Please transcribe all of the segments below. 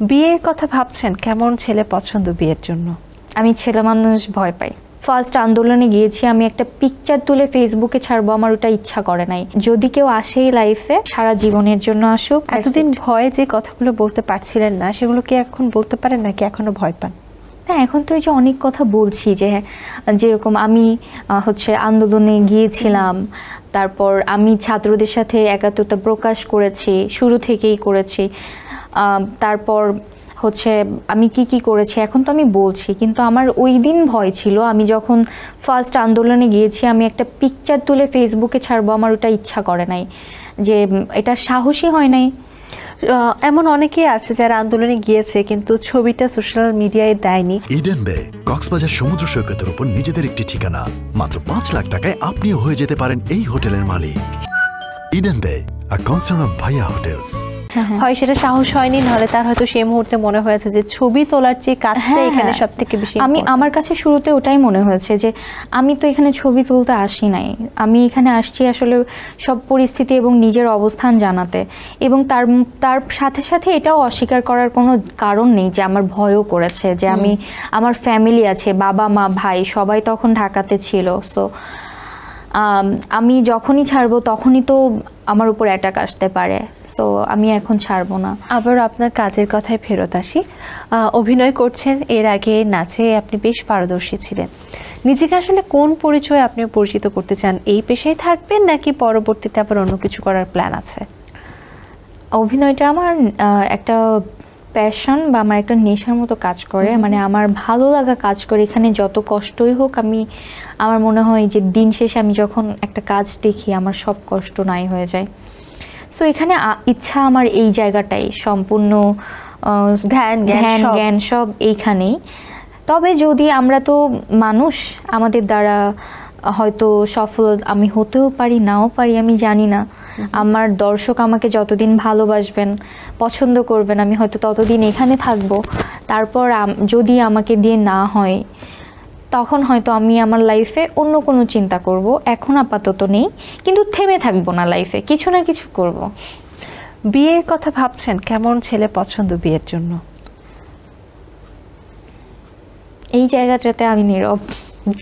বিয়ের কথা ভাবছেন? কেমন ছেলে পছন্দ বিয়ের জন্য? আমি ছেলে মানুষ ভয় পাই। ফার্স্ট আন্দোলনে গিয়েছি, আমি একটা পিকচার তুলে ফেসবুকে ছাড়বো, আমার ওটা ইচ্ছা করে নাই। যদি কেউ আসেই লাইফে, সারা জীবনের জন্য আসুক। এতদিন ভয়ে যে কথাগুলো বলতে পারছিলেন না, সেগুলো কি এখন বলতে পারেন নাকি এখনো ভয় পান? হ্যাঁ, এখন তো এই যে অনেক কথা বলছি, যে যেরকম আমি আন্দোলনে গিয়েছিলাম, তারপর আমি ছাত্রদের সাথে একাত্মতা প্রকাশ করেছি, শুরু থেকেই করেছি। তারপর আমি কি করেছি এখন তো আমি বলছি, কিন্তু আমার ওই দিন ভয় ছিল। আমি যখন ফার্স্ট আন্দোলনে গিয়েছি, আমি একটা পিকচার তুলে ফেসবুকে ছাড়বো, আমার ওটা ইচ্ছা করে নাই, যে এটা সাহসী হয় নাই। এমন অনেকেই আছে যারা আন্দোলনে গিয়েছে কিন্তু ছবিটা সোশ্যাল মিডিয়ায় দেয়নি। ইডেন বে কক্সবাজার সমুদ্র সৈকতের উপর নিজেদের একটি ঠিকানা। মাত্র 5 লাখ টাকায় আপনিও হয়ে যেতে পারেন এই হোটেলের মালিক। ইডেন বে, আ কনসার্ন অফ ভাইয়া হোটেলস। হয় সেটা সাহস হয়নি, নাহলে তার হয়তো সেই মুহূর্তে মনে হয়েছে যে ছবি তোলার চেয়ে কাজটা এখানে সবথেকে বেশি। আমার কাছে শুরুতে ওটাই মনে হয়েছে যে আমি তো এখানে ছবি তুলতে আসি নাই, আমি এখানে আসছি আসলে সব পরিস্থিতি এবং নিজের অবস্থান জানাতে। এবং তার সাথে সাথে এটাও অস্বীকার করার কোনো কারণ নেই যে আমার ভয়ও করেছে, যে আমার ফ্যামিলি আছে, বাবা মা ভাই সবাই তখন ঢাকাতে ছিল। সো আমি যখনই ছাড়বো তখনই তো আমার উপর অ্যাটাক আসতে পারে। সো আমি এখন ছাড়বো না। আবার আপনার কাজের কথায় ফেরত আসি। অভিনয় করছেন, এর আগে নাচে আপনি বেশ পারদর্শী ছিলেন। নিজেকে আসলে কোন পরিচয়ে আপনি পরিচিত করতে চান? এই পেশায় থাকবেন নাকি পরবর্তীতে আবার অন্য কিছু করার প্ল্যান আছে? অভিনয়টা আমার একটা প্যাশন বা আমার একটা নেশার মতো কাজ করে, মানে আমার ভালো লাগা কাজ করে। এখানে যত কষ্টই হোক, আমার মনে হয় যে দিন শেষে আমি যখন একটা কাজ দেখি, আমার সব কষ্ট নাই হয়ে যায়। সো এখানে ইচ্ছা আমার এই জায়গাটাই, সম্পূর্ণ ধ্যান জ্ঞান সব এইখানেই। তবে যদি আমরা তো মানুষ, আমাদের দ্বারা হয়তো সফল আমি হতেও পারি, নাও পারি, আমি জানি না। আমার দর্শক আমাকে যতদিন ভালোবাসবেন, পছন্দ করবেন, আমি হয়তো ততদিন এখানে থাকবো। তারপর যদি আমাকে দিয়ে না হয়, তখন হয়তো আমি আমার লাইফে অন্য কোনো চিন্তা করব। এখন আপাতত নেই, কিন্তু থেমে থাকবো না, লাইফে কিছু না কিছু করব। বিয়ের কথা ভাবছেন? কেমন ছেলে পছন্দ বিয়ের জন্য? এই জায়গাটাতে আমি নীরব।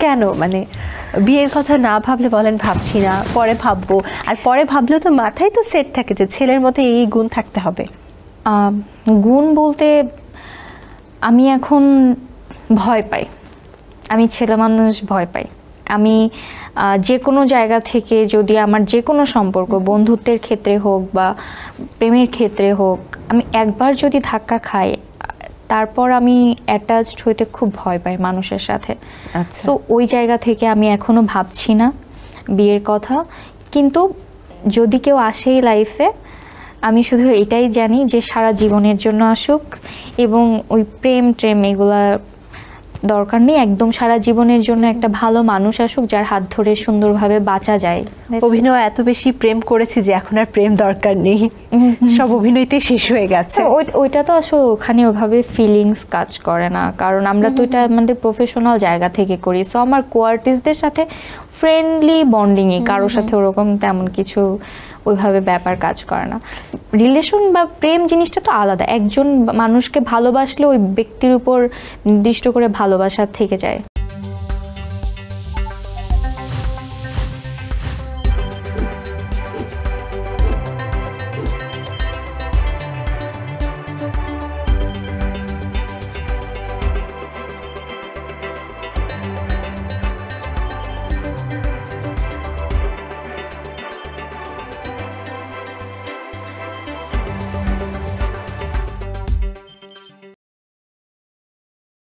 কেন? মানে বিয়ের কথা না ভাবলে বলেন ভাবছি না, পরে ভাববো। আর পরে ভাবলেও তো মাথায় তো সেট থাকে যে ছেলের মধ্যে এই গুণ থাকতে হবে। গুণ বলতে আমি এখন ভয় পাই। আমি ছেলে মানুষ ভয় পাই। আমি যে কোনো জায়গা থেকে যদি আমার যে কোনো সম্পর্ক, বন্ধুত্বের ক্ষেত্রে হোক বা প্রেমের ক্ষেত্রে হোক, আমি একবার যদি ধাক্কা খাই, তারপর আমি অ্যাটাচড হইতে খুব ভয় পাই মানুষের সাথে। তো ওই জায়গা থেকে আমি এখনো ভাবছি না বিয়ের কথা। কিন্তু যদি কেউ আসেই লাইফে, আমি শুধু এটাই জানি যে সারা জীবনের জন্য আসুক, এবং ওই প্রেম এগুলা দরকার নেই। একদম সারা জীবনের জন্য একটা ভালো মানুষ আসুক, যার হাত ধরে সুন্দরভাবে বাঁচা যায়। অভিনয় এত বেশি প্রেম করেছি যে এখন আর প্রেম দরকার নেই, সব অভিনয়তে শেষ হয়ে গেছে। ওইটা তো আসলে ওখানে ওইভাবে ফিলিংস কাজ করে না, কারণ আমরা তো এটা আমাদের প্রফেশনাল জায়গা থেকে করি। সো আমার কোয়ার্টিস্টদের সাথে ফ্রেন্ডলি বন্ডিংই, কারোর সাথে ওরকম তেমন কিছু ওইভাবে ব্যাপার কাজ করে না। রিলেশন বা প্রেম জিনিসটা তো আলাদা। একজন মানুষকে ভালোবাসলে ওই ব্যক্তির উপর নির্দিষ্ট করে ভালোবাসা থেকে যায়।